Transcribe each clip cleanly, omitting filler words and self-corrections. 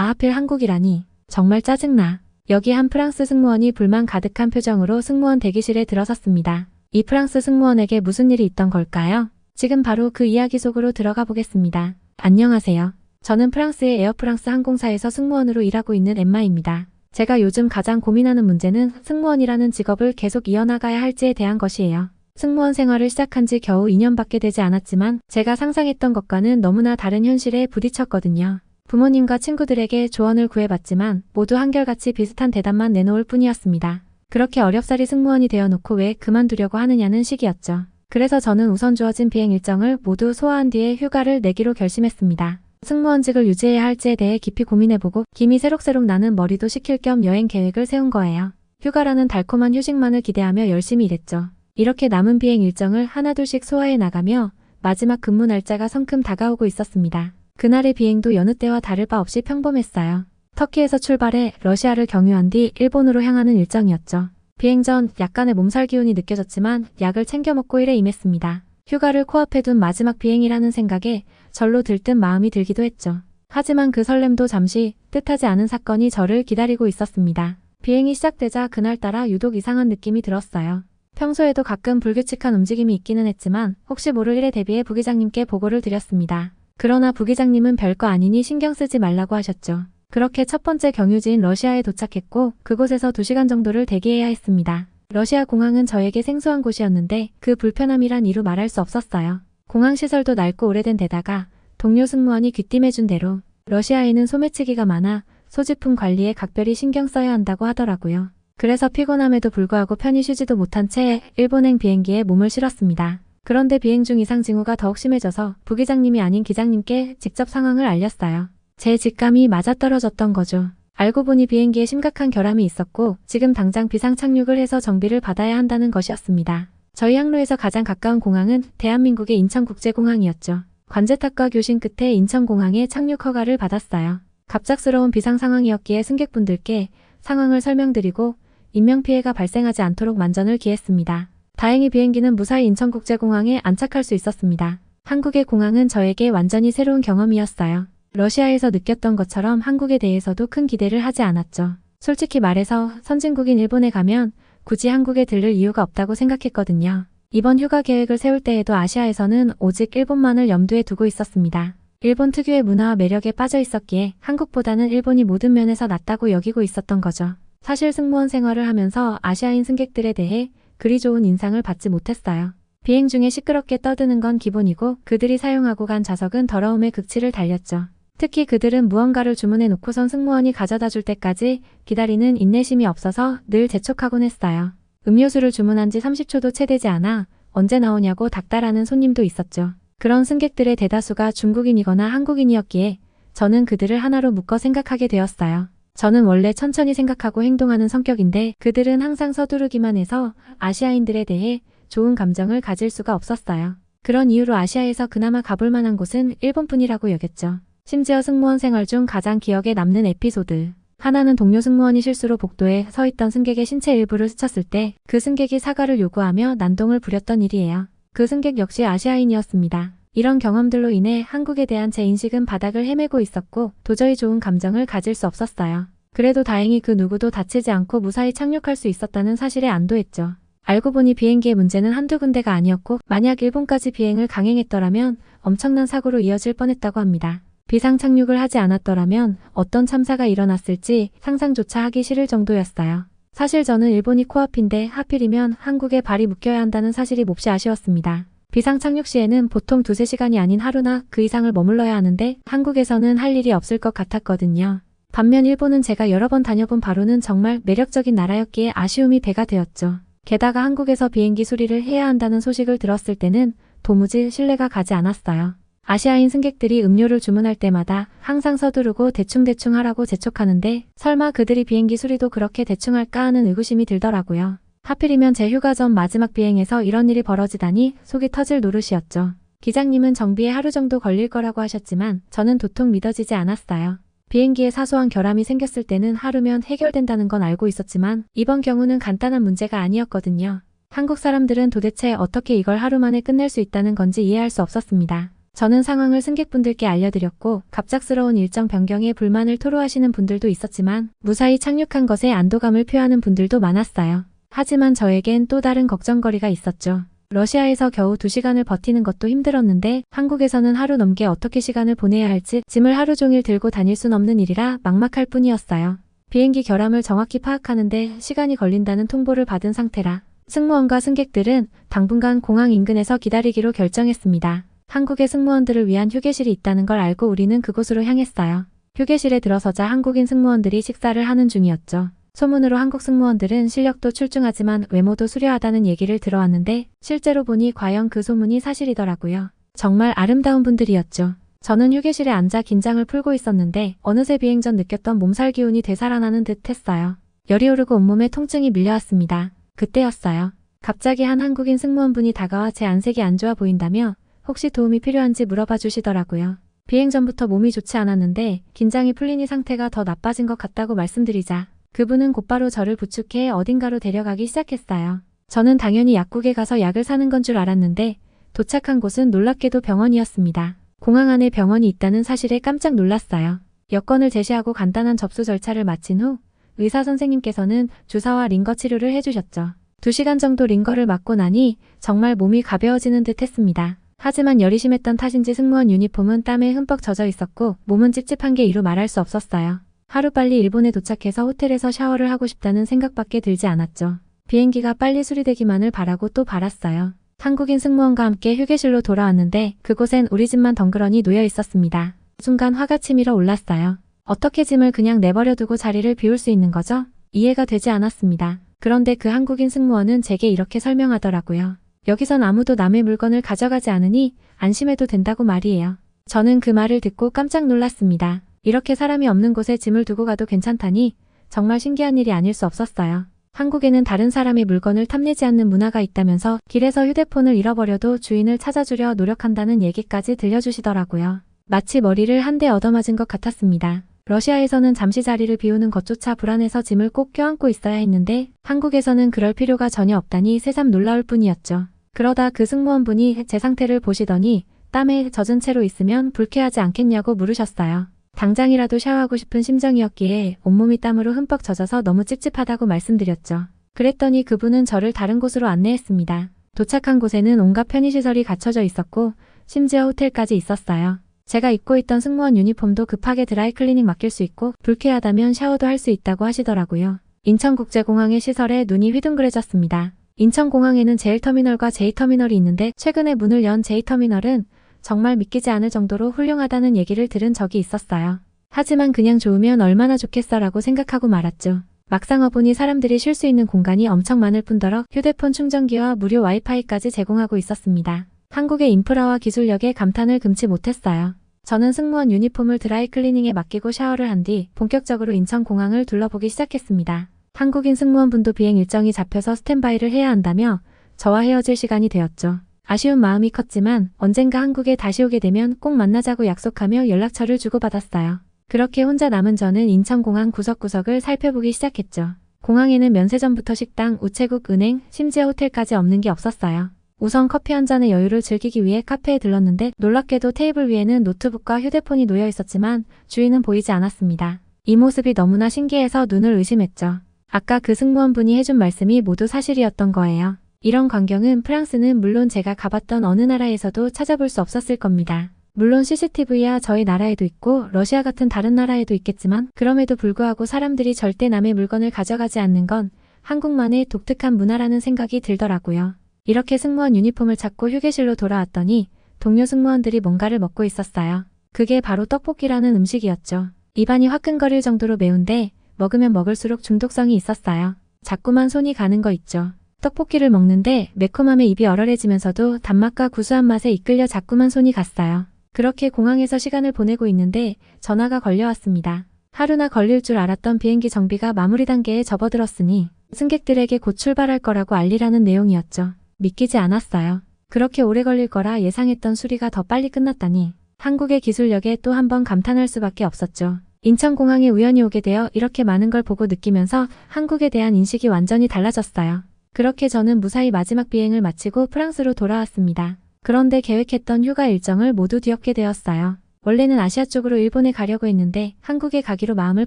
하필 한국이라니. 정말 짜증나. 여기 한 프랑스 승무원이 불만 가득한 표정으로 승무원 대기실에 들어섰습니다. 이 프랑스 승무원에게 무슨 일이 있던 걸까요? 지금 바로 그 이야기 속으로 들어가 보겠습니다. 안녕하세요. 저는 프랑스의 에어프랑스 항공사에서 승무원으로 일하고 있는 엠마입니다. 제가 요즘 가장 고민하는 문제는 승무원이라는 직업을 계속 이어나가야 할지에 대한 것이에요. 승무원 생활을 시작한 지 겨우 2년밖에 되지 않았지만 제가 상상했던 것과는 너무나 다른 현실에 부딪혔거든요. 부모님과 친구들에게 조언을 구해봤지만 모두 한결같이 비슷한 대답만 내놓을 뿐이었습니다. 그렇게 어렵사리 승무원이 되어놓고 왜 그만두려고 하느냐는 식이었죠. 그래서 저는 우선 주어진 비행 일정을 모두 소화한 뒤에 휴가를 내기로 결심했습니다. 승무원직을 유지해야 할지에 대해 깊이 고민해보고 김이 새록새록 나는 머리도 식힐 겸 여행 계획을 세운 거예요. 휴가라는 달콤한 휴식만을 기대하며 열심히 일했죠. 이렇게 남은 비행 일정을 하나둘씩 소화해 나가며 마지막 근무 날짜가 성큼 다가오고 있었습니다. 그날의 비행도 여느 때와 다를 바 없이 평범했어요. 터키에서 출발해 러시아를 경유한 뒤 일본으로 향하는 일정이었죠. 비행 전 약간의 몸살 기운이 느껴졌지만 약을 챙겨 먹고 일에 임했습니다. 휴가를 코앞에 둔 마지막 비행이라는 생각에 절로 들뜬 마음이 들기도 했죠. 하지만 그 설렘도 잠시 뜻하지 않은 사건이 저를 기다리고 있었습니다. 비행이 시작되자 그날따라 유독 이상한 느낌이 들었어요. 평소에도 가끔 불규칙한 움직임이 있기는 했지만 혹시 모를 일에 대비해 부기장님께 보고를 드렸습니다. 그러나 부기장님은 별거 아니니 신경 쓰지 말라고 하셨죠. 그렇게 첫 번째 경유지인 러시아에 도착했고 그곳에서 2시간 정도를 대기해야 했습니다. 러시아 공항은 저에게 생소한 곳이었는데 그 불편함이란 이루 말할 수 없었어요. 공항 시설도 낡고 오래된 데다가 동료 승무원이 귀띔해준 대로 러시아에는 소매치기가 많아 소지품 관리에 각별히 신경 써야 한다고 하더라고요. 그래서 피곤함에도 불구하고 편히 쉬지도 못한 채 일본행 비행기에 몸을 실었습니다. 그런데 비행 중 이상 징후가 더욱 심해져서 부기장님이 아닌 기장님께 직접 상황을 알렸어요. 제 직감이 맞아떨어졌던 거죠. 알고 보니 비행기에 심각한 결함이 있었고 지금 당장 비상 착륙을 해서 정비를 받아야 한다는 것이었습니다. 저희 항로에서 가장 가까운 공항은 대한민국의 인천국제공항이었죠. 관제탑과 교신 끝에 인천공항에 착륙 허가를 받았어요. 갑작스러운 비상 상황이었기에 승객분들께 상황을 설명드리고 인명피해가 발생하지 않도록 만전을 기했습니다. 다행히 비행기는 무사히 인천국제공항에 안착할 수 있었습니다. 한국의 공항은 저에게 완전히 새로운 경험이었어요. 러시아에서 느꼈던 것처럼 한국에 대해서도 큰 기대를 하지 않았죠. 솔직히 말해서 선진국인 일본에 가면 굳이 한국에 들를 이유가 없다고 생각했거든요. 이번 휴가 계획을 세울 때에도 아시아에서는 오직 일본만을 염두에 두고 있었습니다. 일본 특유의 문화와 매력에 빠져 있었기에 한국보다는 일본이 모든 면에서 낫다고 여기고 있었던 거죠. 사실 승무원 생활을 하면서 아시아인 승객들에 대해 그리 좋은 인상을 받지 못했어요. 비행 중에 시끄럽게 떠드는 건 기본이고 그들이 사용하고 간 좌석은 더러움의 극치를 달렸죠. 특히 그들은 무언가를 주문해 놓고선 승무원이 가져다 줄 때까지 기다리는 인내심이 없어서 늘 재촉하곤 했어요. 음료수를 주문한 지 30초도 채 되지 않아 언제 나오냐고 닥달하는 손님도 있었죠. 그런 승객들의 대다수가 중국인이거나 한국인이었기에 저는 그들을 하나로 묶어 생각하게 되었어요. 저는 원래 천천히 생각하고 행동하는 성격인데 그들은 항상 서두르기만 해서 아시아인들에 대해 좋은 감정을 가질 수가 없었어요. 그런 이유로 아시아에서 그나마 가볼 만한 곳은 일본뿐이라고 여겼죠. 심지어 승무원 생활 중 가장 기억에 남는 에피소드. 하나는 동료 승무원이 실수로 복도에 서 있던 승객의 신체 일부를 스쳤을 때 그 승객이 사과를 요구하며 난동을 부렸던 일이에요. 그 승객 역시 아시아인이었습니다. 이런 경험들로 인해 한국에 대한 제 인식은 바닥을 헤매고 있었고 도저히 좋은 감정을 가질 수 없었어요. 그래도 다행히 그 누구도 다치지 않고 무사히 착륙할 수 있었다는 사실에 안도했죠. 알고 보니 비행기의 문제는 한두 군데가 아니었고 만약 일본까지 비행을 강행했더라면 엄청난 사고로 이어질 뻔했다고 합니다. 비상 착륙을 하지 않았더라면 어떤 참사가 일어났을지 상상조차 하기 싫을 정도였어요. 사실 저는 일본이 코앞인데 하필이면 한국에 발이 묶여야 한다는 사실이 몹시 아쉬웠습니다. 비상 착륙 시에는 보통 2~3시간이 아닌 하루나 그 이상을 머물러야 하는데 한국에서는 할 일이 없을 것 같았거든요. 반면 일본은 제가 여러 번 다녀본 바로는 정말 매력적인 나라였기에 아쉬움이 배가 되었죠. 게다가 한국에서 비행기 수리를 해야 한다는 소식을 들었을 때는 도무지 신뢰가 가지 않았어요. 아시아인 승객들이 음료를 주문할 때마다 항상 서두르고 대충대충 하라고 재촉하는데 설마 그들이 비행기 수리도 그렇게 대충 할까 하는 의구심이 들더라고요. 하필이면 제 휴가 전 마지막 비행에서 이런 일이 벌어지다니 속이 터질 노릇이었죠. 기장님은 정비에 하루 정도 걸릴 거라고 하셨지만 저는 도통 믿어지지 않았어요. 비행기에 사소한 결함이 생겼을 때는 하루면 해결된다는 건 알고 있었지만 이번 경우는 간단한 문제가 아니었거든요. 한국 사람들은 도대체 어떻게 이걸 하루 만에 끝낼 수 있다는 건지 이해할 수 없었습니다. 저는 상황을 승객분들께 알려드렸고 갑작스러운 일정 변경에 불만을 토로하시는 분들도 있었지만 무사히 착륙한 것에 안도감을 표하는 분들도 많았어요. 하지만 저에겐 또 다른 걱정거리가 있었죠. 러시아에서 겨우 2시간을 버티는 것도 힘들었는데 한국에서는 하루 넘게 어떻게 시간을 보내야 할지 짐을 하루 종일 들고 다닐 순 없는 일이라 막막할 뿐이었어요. 비행기 결함을 정확히 파악하는데 시간이 걸린다는 통보를 받은 상태라 승무원과 승객들은 당분간 공항 인근에서 기다리기로 결정했습니다. 한국의 승무원들을 위한 휴게실이 있다는 걸 알고 우리는 그곳으로 향했어요. 휴게실에 들어서자 한국인 승무원들이 식사를 하는 중이었죠. 소문으로 한국 승무원들은 실력도 출중하지만 외모도 수려하다는 얘기를 들어왔는데 실제로 보니 과연 그 소문이 사실이더라고요. 정말 아름다운 분들이었죠. 저는 휴게실에 앉아 긴장을 풀고 있었는데 어느새 비행 전 느꼈던 몸살 기운이 되살아나는 듯 했어요. 열이 오르고 온몸에 통증이 밀려왔습니다. 그때였어요. 갑자기 한 한국인 승무원분이 다가와 제 안색이 안 좋아 보인다며 혹시 도움이 필요한지 물어봐 주시더라고요. 비행 전부터 몸이 좋지 않았는데 긴장이 풀리니 상태가 더 나빠진 것 같다고 말씀드리자 그분은 곧바로 저를 부축해 어딘가로 데려가기 시작했어요. 저는 당연히 약국에 가서 약을 사는 건 줄 알았는데 도착한 곳은 놀랍게도 병원이었습니다. 공항 안에 병원이 있다는 사실에 깜짝 놀랐어요. 여권을 제시하고 간단한 접수 절차를 마친 후 의사 선생님께서는 주사와 링거 치료를 해주셨죠. 2시간 정도 링거를 맞고 나니 정말 몸이 가벼워지는 듯 했습니다. 하지만 열이 심했던 탓인지 승무원 유니폼은 땀에 흠뻑 젖어 있었고 몸은 찝찝한 게 이루 말할 수 없었어요. 하루빨리 일본에 도착해서 호텔에서 샤워를 하고 싶다는 생각밖에 들지 않았죠. 비행기가 빨리 수리되기만을 바라고 또 바랐어요. 한국인 승무원과 함께 휴게실로 돌아왔는데 그곳엔 우리 짐만 덩그러니 놓여 있었습니다. 순간 화가 치밀어 올랐어요. 어떻게 짐을 그냥 내버려 두고 자리를 비울 수 있는 거죠? 이해가 되지 않았습니다. 그런데 그 한국인 승무원은 제게 이렇게 설명하더라고요. 여기선 아무도 남의 물건을 가져가지 않으니 안심해도 된다고 말이에요. 저는 그 말을 듣고 깜짝 놀랐습니다. 이렇게 사람이 없는 곳에 짐을 두고 가도 괜찮다니 정말 신기한 일이 아닐 수 없었어요. 한국에는 다른 사람의 물건을 탐내지 않는 문화가 있다면서 길에서 휴대폰을 잃어버려도 주인을 찾아주려 노력한다는 얘기까지 들려주시더라고요. 마치 머리를 한 대 얻어맞은 것 같았습니다. 러시아에서는 잠시 자리를 비우는 것조차 불안해서 짐을 꼭 껴안고 있어야 했는데 한국에서는 그럴 필요가 전혀 없다니 새삼 놀라울 뿐이었죠. 그러다 그 승무원분이 제 상태를 보시더니 땀에 젖은 채로 있으면 불쾌하지 않겠냐고 물으셨어요. 당장이라도 샤워하고 싶은 심정이었기에 온몸이 땀으로 흠뻑 젖어서 너무 찝찝하다고 말씀드렸죠. 그랬더니 그분은 저를 다른 곳으로 안내했습니다. 도착한 곳에는 온갖 편의시설이 갖춰져 있었고 심지어 호텔까지 있었어요. 제가 입고 있던 승무원 유니폼도 급하게 드라이클리닝 맡길 수 있고 불쾌하다면 샤워도 할 수 있다고 하시더라고요. 인천국제공항의 시설에 눈이 휘둥그레졌습니다. 인천공항에는 제일터미널과 J터미널이 있는데 최근에 문을 연 J터미널은 정말 믿기지 않을 정도로 훌륭하다는 얘기를 들은 적이 있었어요. 하지만 그냥 좋으면 얼마나 좋겠어라고 생각하고 말았죠. 막상 와보니 사람들이 쉴 수 있는 공간이 엄청 많을 뿐더러 휴대폰 충전기와 무료 와이파이까지 제공하고 있었습니다. 한국의 인프라와 기술력에 감탄을 금치 못했어요. 저는 승무원 유니폼을 드라이클리닝에 맡기고 샤워를 한 뒤 본격적으로 인천공항을 둘러보기 시작했습니다. 한국인 승무원분도 비행 일정이 잡혀서 스탠바이를 해야 한다며 저와 헤어질 시간이 되었죠. 아쉬운 마음이 컸지만 언젠가 한국에 다시 오게 되면 꼭 만나자고 약속하며 연락처를 주고받았어요. 그렇게 혼자 남은 저는 인천공항 구석구석을 살펴보기 시작했죠. 공항에는 면세점부터 식당, 우체국, 은행, 심지어 호텔까지 없는 게 없었어요. 우선 커피 한 잔의 여유를 즐기기 위해 카페에 들렀는데 놀랍게도 테이블 위에는 노트북과 휴대폰이 놓여 있었지만 주인은 보이지 않았습니다. 이 모습이 너무나 신기해서 눈을 의심했죠. 아까 그 승무원분이 해준 말씀이 모두 사실이었던 거예요. 이런 광경은 프랑스는 물론 제가 가봤던 어느 나라에서도 찾아볼 수 없었을 겁니다. 물론 CCTV야 저희 나라에도 있고 러시아 같은 다른 나라에도 있겠지만 그럼에도 불구하고 사람들이 절대 남의 물건을 가져가지 않는 건 한국만의 독특한 문화라는 생각이 들더라고요. 이렇게 승무원 유니폼을 찾고 휴게실로 돌아왔더니 동료 승무원들이 뭔가를 먹고 있었어요. 그게 바로 떡볶이라는 음식이었죠. 입안이 화끈거릴 정도로 매운데 먹으면 먹을수록 중독성이 있었어요. 자꾸만 손이 가는 거 있죠. 떡볶이를 먹는데 매콤함에 입이 얼얼해지면서도 단맛과 구수한 맛에 이끌려 자꾸만 손이 갔어요. 그렇게 공항에서 시간을 보내고 있는데 전화가 걸려왔습니다. 하루나 걸릴 줄 알았던 비행기 정비가 마무리 단계에 접어들었으니 승객들에게 곧 출발할 거라고 알리라는 내용이었죠. 믿기지 않았어요. 그렇게 오래 걸릴 거라 예상했던 수리가 더 빨리 끝났다니 한국의 기술력에 또 한 번 감탄할 수밖에 없었죠. 인천공항에 우연히 오게 되어 이렇게 많은 걸 보고 느끼면서 한국에 대한 인식이 완전히 달라졌어요. 그렇게 저는 무사히 마지막 비행을 마치고 프랑스로 돌아왔습니다. 그런데 계획했던 휴가 일정을 모두 뒤엎게 되었어요. 원래는 아시아 쪽으로 일본에 가려고 했는데 한국에 가기로 마음을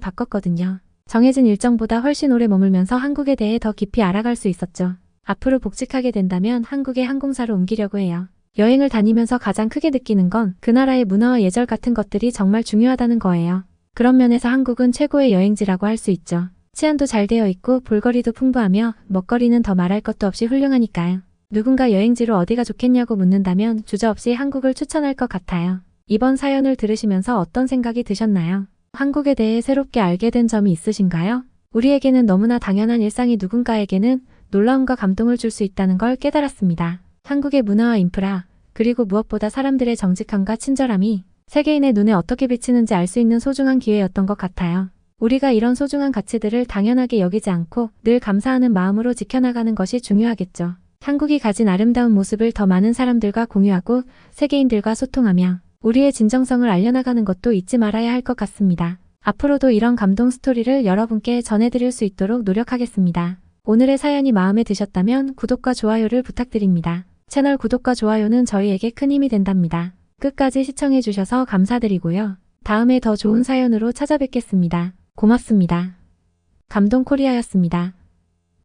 바꿨거든요. 정해진 일정보다 훨씬 오래 머물면서 한국에 대해 더 깊이 알아갈 수 있었죠. 앞으로 복직하게 된다면 한국의 항공사로 옮기려고 해요. 여행을 다니면서 가장 크게 느끼는 건 그 나라의 문화와 예절 같은 것들이 정말 중요하다는 거예요. 그런 면에서 한국은 최고의 여행지라고 할 수 있죠. 치안도 잘 되어 있고 볼거리도 풍부하며 먹거리는 더 말할 것도 없이 훌륭하니까요. 누군가 여행지로 어디가 좋겠냐고 묻는다면 주저없이 한국을 추천할 것 같아요. 이번 사연을 들으시면서 어떤 생각이 드셨나요? 한국에 대해 새롭게 알게 된 점이 있으신가요? 우리에게는 너무나 당연한 일상이 누군가에게는 놀라움과 감동을 줄 수 있다는 걸 깨달았습니다. 한국의 문화와 인프라, 그리고 무엇보다 사람들의 정직함과 친절함이 세계인의 눈에 어떻게 비치는지 알 수 있는 소중한 기회였던 것 같아요. 우리가 이런 소중한 가치들을 당연하게 여기지 않고 늘 감사하는 마음으로 지켜나가는 것이 중요하겠죠. 한국이 가진 아름다운 모습을 더 많은 사람들과 공유하고 세계인들과 소통하며 우리의 진정성을 알려나가는 것도 잊지 말아야 할 것 같습니다. 앞으로도 이런 감동 스토리를 여러분께 전해드릴 수 있도록 노력하겠습니다. 오늘의 사연이 마음에 드셨다면 구독과 좋아요를 부탁드립니다. 채널 구독과 좋아요는 저희에게 큰 힘이 된답니다. 끝까지 시청해주셔서 감사드리고요. 다음에 더 좋은 사연으로 찾아뵙겠습니다. 고맙습니다. 감동코리아였습니다.